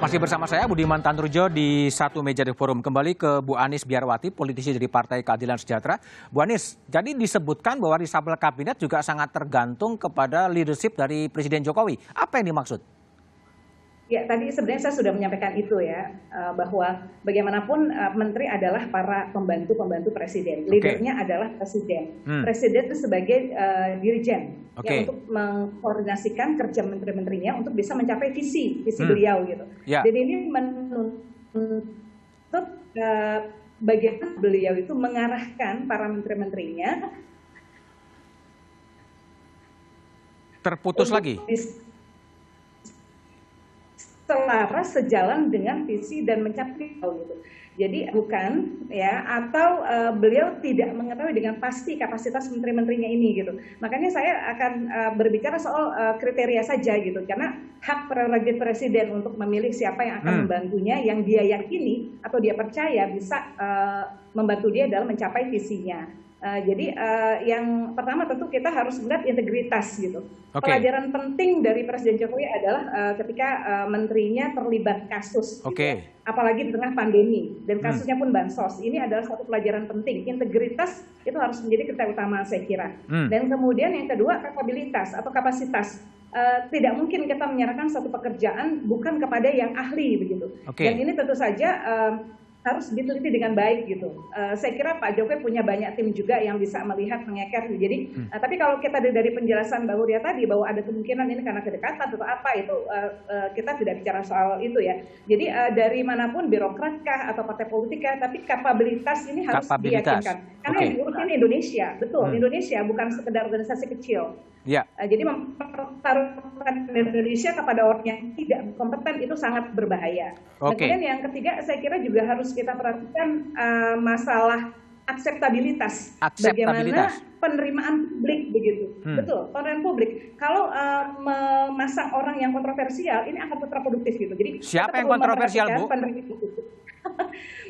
Masih bersama saya Budiman Tanurjo di satu meja di forum. Kembali ke Bu Anies Biarwati, politisi dari Partai Keadilan Sejahtera. Bu Anies, jadi disebutkan bahwa reshuffle kabinet juga sangat tergantung kepada leadership dari Presiden Jokowi. Apa yang dimaksud? Ya, tadi sebenarnya saya sudah menyampaikan itu ya, bahwa bagaimanapun menteri adalah para pembantu-pembantu presiden. Leadernya adalah presiden. Presiden itu sebagai dirijen ya, untuk mengkoordinasikan kerja menteri-menterinya untuk bisa mencapai visi beliau gitu. Dan ini menuntut bagaimana beliau itu mengarahkan para menteri-menterinya. Terputus lagi. Selaras sejalan dengan visi dan mencapai gitu. Jadi bukan ya, atau beliau tidak mengetahui dengan pasti kapasitas menteri-menterinya ini gitu. Makanya saya akan berbicara soal kriteria saja gitu, karena hak prerogatif presiden untuk memilih siapa yang akan membantunya, yang dia yakini atau dia percaya bisa membantu dia dalam mencapai visinya. Jadi yang pertama tentu kita harus melihat integritas gitu. Pelajaran penting dari Presiden Jokowi adalah ketika menterinya terlibat kasus, gitu, apalagi di tengah pandemi dan kasusnya pun bansos. Ini adalah satu pelajaran penting. Integritas itu harus menjadi kriteria utama saya kira. Dan kemudian yang kedua kapabilitas atau kapasitas. Tidak mungkin kita menyerahkan satu pekerjaan bukan kepada yang ahli begitu. Dan ini tentu saja harus diteliti dengan baik gitu. Saya kira Pak Jokowi punya banyak tim juga yang bisa melihat, mengeker. Jadi, tapi kalau kita dari penjelasan Mbak Huria tadi bahwa ada kemungkinan ini karena kedekatan atau apa itu kita tidak bicara soal itu ya. Jadi dari manapun birokratkah atau partai politik tapi kapabilitas ini harus diyakinkan. Karena yang diurus ini Indonesia, betul. Indonesia bukan sekedar organisasi kecil. Jadi mempertaruhkan Indonesia kepada orang yang tidak kompeten itu sangat berbahaya. Kemudian yang ketiga saya kira juga harus kita perhatikan masalah akseptabilitas. Bagaimana penerimaan publik begitu. Betul, penerimaan publik. Kalau memasang orang yang kontroversial ini akan kontraproduktif gitu. Jadi siapa yang kontroversial, Bu?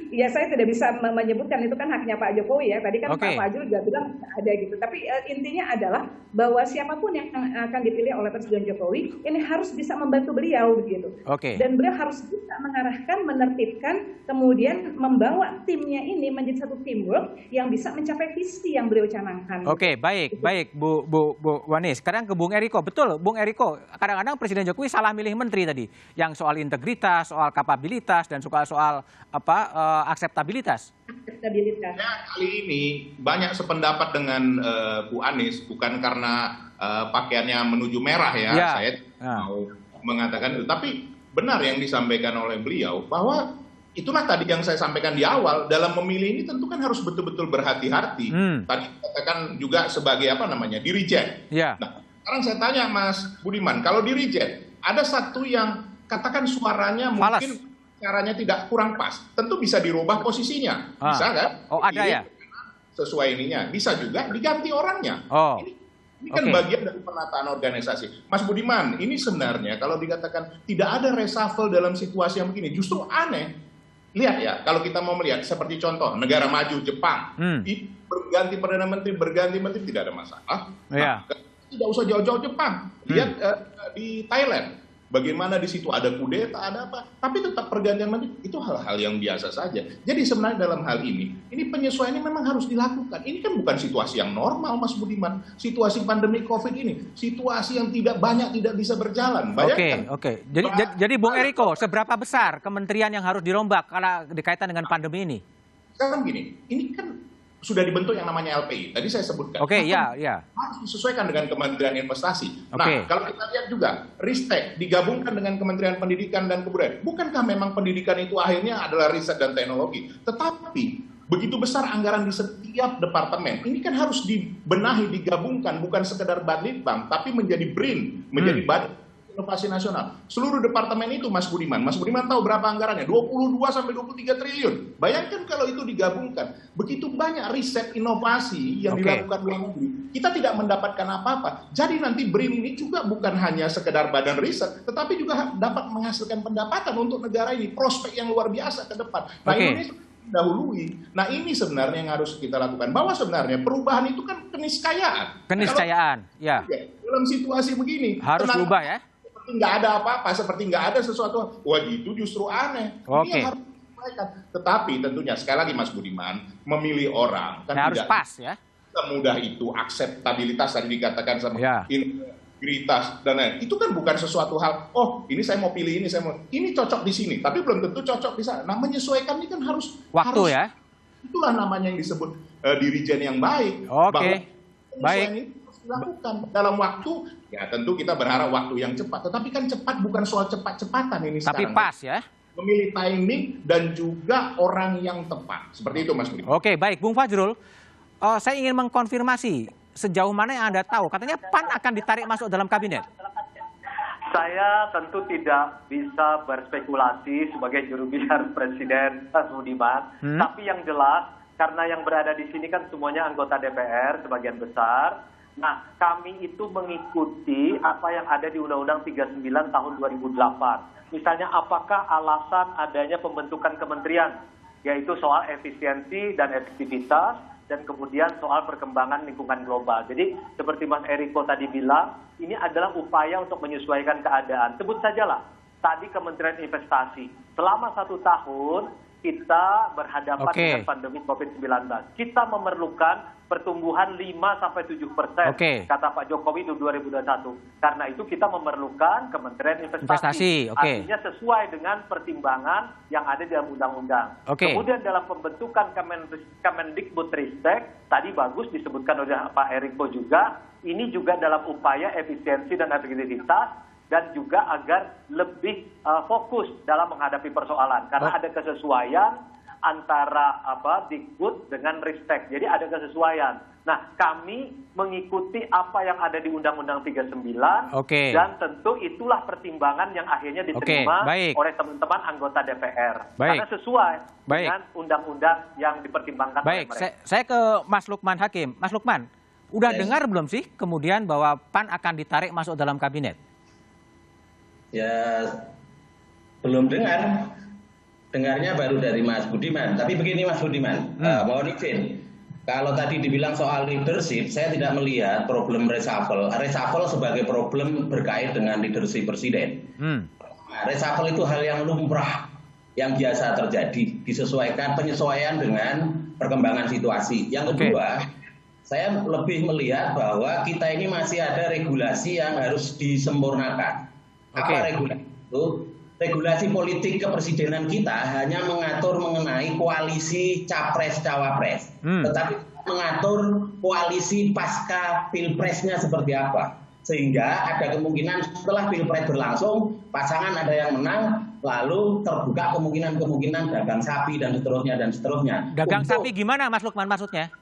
Ya saya tidak bisa menyebutkan, itu kan haknya Pak Jokowi ya. Tadi kan Pak Fajrul juga bilang ada gitu. Tapi intinya adalah bahwa siapapun yang akan dipilih oleh Presiden Jokowi ini harus bisa membantu beliau begitu. Dan beliau harus bisa mengarahkan, menertibkan, kemudian membawa timnya ini menjadi satu teamwork yang bisa mencapai visi yang beliau canangkan. Baik Bu Anies. Sekarang ke Bung Eriko. Betul, Bung Eriko. Kadang-kadang Presiden Jokowi salah milih menteri tadi, yang soal integritas, soal kapabilitas, dan soal akseptabilitas. Ya, kali ini banyak sependapat dengan Bu Anies, bukan karena pakaiannya menuju merah ya. Saya mau mengatakan itu, tapi benar yang disampaikan oleh beliau bahwa itulah tadi yang saya sampaikan di awal, dalam memilih ini tentu kan harus betul-betul berhati-hati. Tadi katakan juga sebagai dirijen. Nah, sekarang saya tanya Mas Budiman, kalau dirijen ada satu yang katakan suaranya mungkin caranya tidak kurang pas, tentu bisa dirubah posisinya, bisa kan? Ada ya? Sesuai ininya, bisa juga diganti orangnya. Ini kan bagian dari penataan organisasi. Mas Budiman, ini sebenarnya kalau dikatakan tidak ada reshuffle dalam situasi yang begini, justru aneh. Lihat ya, kalau kita mau melihat seperti contoh negara maju Jepang, berganti perdana menteri, berganti menteri tidak ada masalah. Tidak usah jauh-jauh Jepang, lihat di Thailand. Bagaimana di situ ada kudeta, ada apa, tapi tetap pergantian menteri, itu hal-hal yang biasa saja. Jadi sebenarnya dalam hal ini penyesuaian ini memang harus dilakukan. Ini kan bukan situasi yang normal, Mas Budiman. Situasi pandemi COVID ini, situasi yang tidak bisa berjalan. Bayangkan. Jadi Bung Eriko, seberapa besar kementerian yang harus dirombak karena berkaitan dengan pandemi ini? Sekarang gini, ini kan sudah dibentuk yang namanya LPI. Tadi saya sebutkan. Harus disesuaikan dengan Kementerian Investasi. Nah, kalau kita lihat juga, Ristek digabungkan dengan Kementerian Pendidikan dan Kebudayaan. Bukankah memang pendidikan itu akhirnya adalah riset dan teknologi? Tetapi begitu besar anggaran di setiap departemen. Ini kan harus dibenahi, digabungkan, bukan sekedar Badlitbang, tapi menjadi BRIN, menjadi Badan Inovasi Nasional. Seluruh departemen itu, Mas Budiman tahu berapa anggarannya? 22 sampai 23 triliun. Bayangkan kalau itu digabungkan. Begitu banyak riset inovasi yang dilakukan luar negeri. Kita tidak mendapatkan apa-apa. Jadi nanti BRIN ini juga bukan hanya sekedar badan riset, tetapi juga dapat menghasilkan pendapatan untuk negara ini. Prospek yang luar biasa ke depan. Nah, Indonesia dahului. Nah, ini sebenarnya yang harus kita lakukan. Bahwa sebenarnya perubahan itu kan keniscayaan. Dalam situasi begini. Harus berubah ya. nggak ada apa-apa, seperti nggak ada sesuatu. Wah, itu justru aneh. Ini yang harus disampaikan. Tetapi tentunya sekali lagi Mas Budiman, memilih orang kan harus pas ya. Semudah itu, akseptabilitas tadi dikatakan sama integritas dan lain. Itu kan bukan sesuatu hal, oh ini saya mau pilih ini, ini cocok di sini, tapi belum tentu cocok di sana. Nah, menyesuaikan ini kan harus waktu ya. Itulah namanya yang disebut dirijen yang baik. Oke. Baik. Ini harus dilakukan dalam waktu, ya tentu kita berharap waktu yang cepat. Tetapi kan cepat bukan soal cepat-cepatan ini tapi sekarang. Pas ya. Memilih timing dan juga orang yang tepat. Seperti itu Mas Budi. Oke, baik. Bung Fajrul, saya ingin mengkonfirmasi sejauh mana yang Anda tahu. Katanya PAN akan ditarik masuk dalam kabinet. Saya tentu tidak bisa berspekulasi sebagai juru bicara Presiden Mas Budiman. Tapi yang jelas, karena yang berada di sini kan semuanya anggota DPR sebagian besar. Nah, kami itu mengikuti apa yang ada di Undang-Undang 39 tahun 2008. Misalnya apakah alasan adanya pembentukan kementerian, yaitu soal efisiensi dan efektivitas, dan kemudian soal perkembangan lingkungan global. Jadi seperti Mas Eriko tadi bilang, ini adalah upaya untuk menyesuaikan keadaan. Sebut sajalah, tadi Kementerian Investasi. Selama 1 tahun, kita berhadapan dengan pandemi COVID-19. Kita memerlukan pertumbuhan 5-7%, kata Pak Jokowi di 2021. Karena itu kita memerlukan Kementerian Investasi. Artinya sesuai dengan pertimbangan yang ada di dalam undang-undang. Kemudian dalam pembentukan Kemendikbudristek, tadi bagus disebutkan oleh Pak Eriko juga, ini juga dalam upaya efisiensi dan efektivitas, dan juga agar lebih fokus dalam menghadapi persoalan. Karena ada kesesuaian antara Dikbud dengan Ristek. Jadi ada kesesuaian. Nah, kami mengikuti apa yang ada di Undang-Undang 39, dan tentu itulah pertimbangan yang akhirnya diterima oleh teman-teman anggota DPR. Karena sesuai dengan undang-undang yang dipertimbangkan oleh mereka. Saya ke Mas Lukman Hakim. Mas Lukman, udah dengar belum sih kemudian bahwa PAN akan ditarik masuk dalam kabinet? Ya, belum dengar. Dengarnya baru dari Mas Budiman. Tapi begini Mas Budiman, mohon izin. Kalau tadi dibilang soal leadership, saya tidak melihat problem reshuffle. Reshuffle sebagai problem berkait dengan leadership presiden. Reshuffle itu hal yang lumrah, yang biasa terjadi, penyesuaian dengan perkembangan situasi. Yang kedua, saya lebih melihat bahwa kita ini masih ada regulasi yang harus disempurnakan. Apa regulasi itu? Regulasi politik kepresidenan kita hanya mengatur mengenai koalisi capres-cawapres. Tetapi mengatur koalisi pasca pilpresnya seperti apa. Sehingga ada kemungkinan setelah pilpres berlangsung, pasangan ada yang menang, lalu terbuka kemungkinan dagang sapi dan seterusnya. Dagang sapi gimana Mas Lukman maksudnya?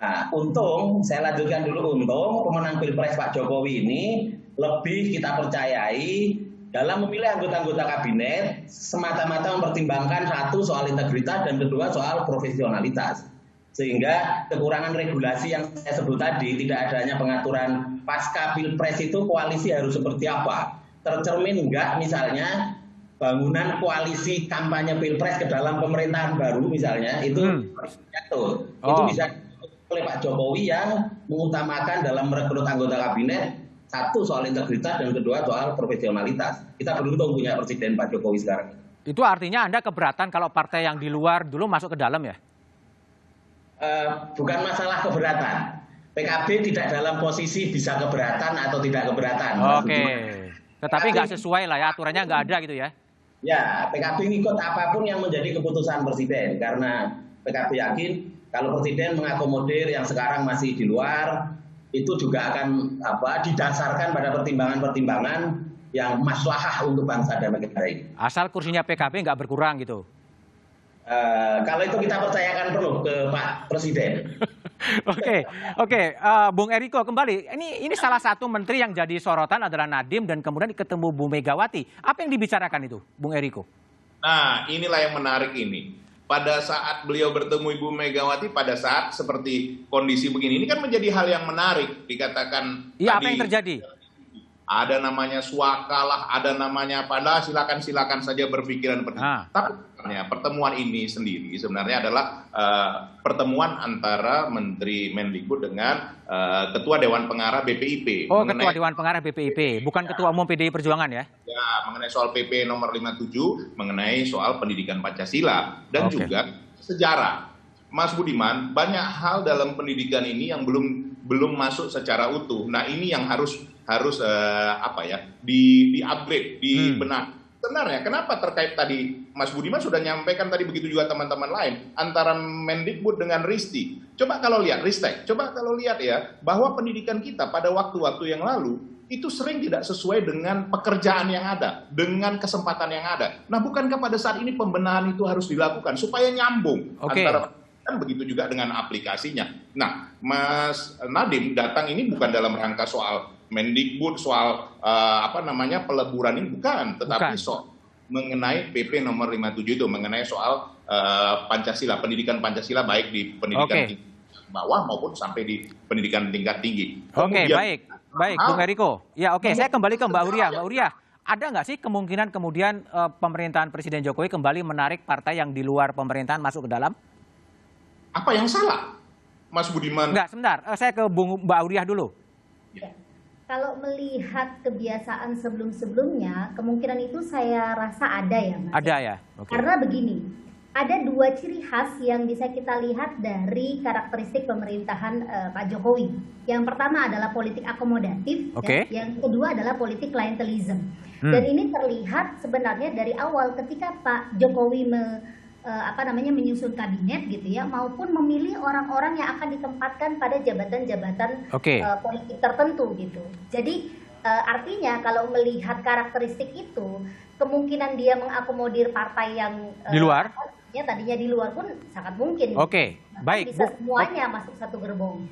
Nah, untung, saya lanjutkan dulu, untung pemenang pilpres Pak Jokowi ini lebih kita percayai dalam memilih anggota-anggota kabinet semata-mata mempertimbangkan satu soal integritas dan kedua soal profesionalitas. Sehingga kekurangan regulasi yang saya sebut tadi, tidak adanya pengaturan pasca pilpres itu koalisi harus seperti apa. Tercermin enggak misalnya bangunan koalisi kampanye pilpres ke dalam pemerintahan baru misalnya, itu jatuh. Itu bisa oleh Pak Jokowi yang mengutamakan dalam merekrut anggota kabinet satu soal integritas dan kedua soal profesionalitas. Kita beruntung punya Presiden Pak Jokowi sekarang. Itu artinya Anda keberatan kalau partai yang di luar dulu masuk ke dalam ya? Bukan masalah keberatan. PKB tidak dalam posisi bisa keberatan atau tidak keberatan. Tetapi nggak sesuai lah ya, aturannya nggak ada gitu ya? Ya, PKB ngikut apapun yang menjadi keputusan Presiden. Karena PKB yakin kalau Presiden mengakomodir yang sekarang masih di luar, itu juga akan didasarkan pada pertimbangan-pertimbangan yang maslahah untuk bangsa dan negara ini. Asal kursinya PKB nggak berkurang gitu. Kalau itu kita percayakan penuh ke Pak Presiden. Oke. Bung Eriko kembali. Ini salah satu menteri yang jadi sorotan adalah Nadiem dan kemudian ketemu Bu Megawati. Apa yang dibicarakan itu, Bung Eriko? Nah, inilah yang menarik ini. Pada saat beliau bertemu Ibu Megawati, pada saat seperti kondisi begini, ini kan menjadi hal yang menarik dikatakan. Iya, apa yang terjadi? ada namanya suaka lah, ada namanya apa, nah, silakan saja berpikiran seperti itu. Tapi pertemuan ini sendiri sebenarnya adalah pertemuan antara Menteri Mendikbud dengan Ketua Dewan Pengarah BPIP. Oh, Ketua Dewan Pengarah BPIP, bukan Ketua Umum PDI Perjuangan ya? Ya, mengenai soal PP nomor 57, mengenai soal pendidikan Pancasila dan juga sejarah. Mas Budiman, banyak hal dalam pendidikan ini yang belum masuk secara utuh. Nah, ini yang harus di-upgrade, dibenahi. Sebenarnya kenapa terkait tadi Mas Budiman sudah nyampaikan tadi, begitu juga teman-teman lain, antara Mendikbud dengan Ristek. Coba kalau lihat ya, bahwa pendidikan kita pada waktu-waktu yang lalu itu sering tidak sesuai dengan pekerjaan yang ada, dengan kesempatan yang ada. Nah, bukankah pada saat ini pembenahan itu harus dilakukan supaya nyambung antara, kan begitu juga dengan aplikasinya. Nah, Mas Nadiem datang ini bukan dalam rangka soal Mendikbud, soal peleburan ini, bukan, tetapi soal mengenai PP nomor 57 itu, mengenai soal Pancasila, pendidikan Pancasila baik di pendidikan tingkat bawah maupun sampai di pendidikan tingkat tinggi. Oke, baik, Bung Eriko. Ya, oke, saya kembali ke Mbak Uria. Mbak Uria, ada nggak sih kemungkinan kemudian pemerintahan Presiden Jokowi kembali menarik partai yang di luar pemerintahan masuk ke dalam? Apa yang salah, Mas Budiman? Enggak, sebentar. Saya ke Mbak Uria dulu. Ya. Kalau melihat kebiasaan sebelum-sebelumnya, kemungkinan itu saya rasa ada ya, Mas. Ada ya? Okay. Karena begini, ada dua ciri khas yang bisa kita lihat dari karakteristik pemerintahan Pak Jokowi. Yang pertama adalah politik akomodatif, yang kedua adalah politik klientelisme. Dan ini terlihat sebenarnya dari awal ketika Pak Jokowi menyusun kabinet gitu ya, maupun memilih orang-orang yang akan ditempatkan pada jabatan-jabatan politik tertentu gitu. Jadi artinya kalau melihat karakteristik itu, kemungkinan dia mengakomodir partai yang di luar, tadinya di luar pun sangat mungkin. Baik. Bisa semuanya masuk satu gerbong.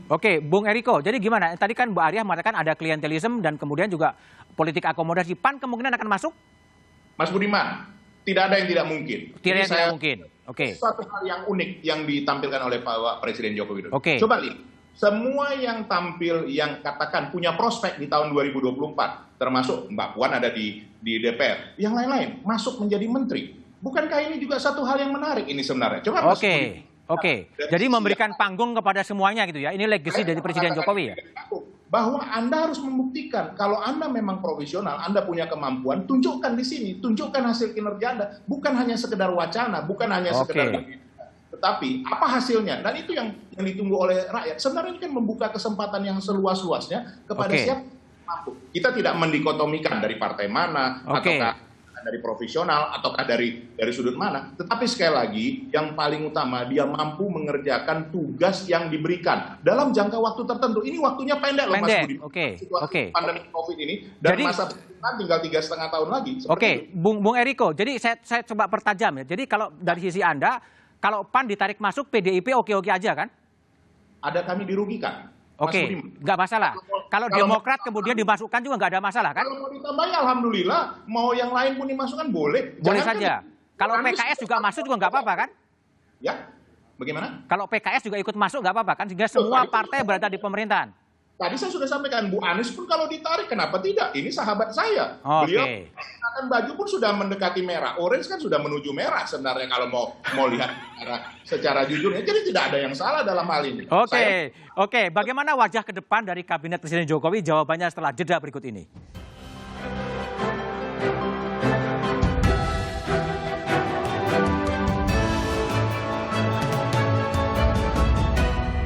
Bung Eriko. Jadi gimana? Tadi kan Mbak Arya mengatakan ada klientelisme dan kemudian juga politik akomodasi. PAN kemungkinan akan masuk? Mas Budiman, tidak ada yang tidak mungkin. Tidak mungkin. Suatu hal yang unik yang ditampilkan oleh Pak Presiden Joko Widodo. Coba lihat, semua yang tampil, yang katakan punya prospek di tahun 2024, termasuk Mbak Puan ada di DPR, yang lain-lain masuk menjadi menteri. Bukankah ini juga satu hal yang menarik ini sebenarnya? Coba Jadi memberikan panggung kepada semuanya gitu ya. Ini legacy dari Presiden Jokowi ya. Bahwa Anda harus membuktikan kalau Anda memang profesional, Anda punya kemampuan, tunjukkan di sini, tunjukkan hasil kinerja Anda, bukan hanya sekedar wacana, bukan hanya sekedar, tetapi apa hasilnya. Dan itu yang ditunggu oleh rakyat. Sebenarnya ini kan membuka kesempatan yang seluas-luasnya kepada siapa mampu. Kita tidak mendikotomikan dari partai mana, ataukah dari profesional, ataukah dari sudut mana. Tetapi sekali lagi, yang paling utama, dia mampu mengerjakan tugas yang diberikan dalam jangka waktu tertentu. Ini waktunya pendek loh, Mas Budi. Situasi pandemi COVID ini, dan masa depan tinggal 3,5 tahun lagi. Bung Eriko, jadi saya coba pertajam ya. Jadi kalau dari sisi Anda, kalau PAN ditarik masuk, PDIP oke-oke aja kan? Ada kami dirugikan. Nggak masalah. Kalau Demokrat kemudian dimasukkan juga nggak ada masalah kan? Kalau mau ditambahin, alhamdulillah. Mau yang lain pun dimasukkan boleh. Boleh saja. Kalau PKS juga masuk juga nggak apa-apa kan? Ya, bagaimana? Kalau PKS juga ikut masuk nggak apa-apa kan? Sehingga semua partai berada di pemerintahan. Tadi saya sudah sampaikan, Bu Anies pun kalau ditarik, kenapa tidak? Ini sahabat saya. Beliau akan baju pun sudah mendekati merah. Orange kan sudah menuju merah sebenarnya kalau mau lihat secara jujurnya. Jadi tidak ada yang salah dalam hal ini. Bagaimana wajah ke depan dari Kabinet Presiden Jokowi? Jawabannya setelah jeda berikut ini.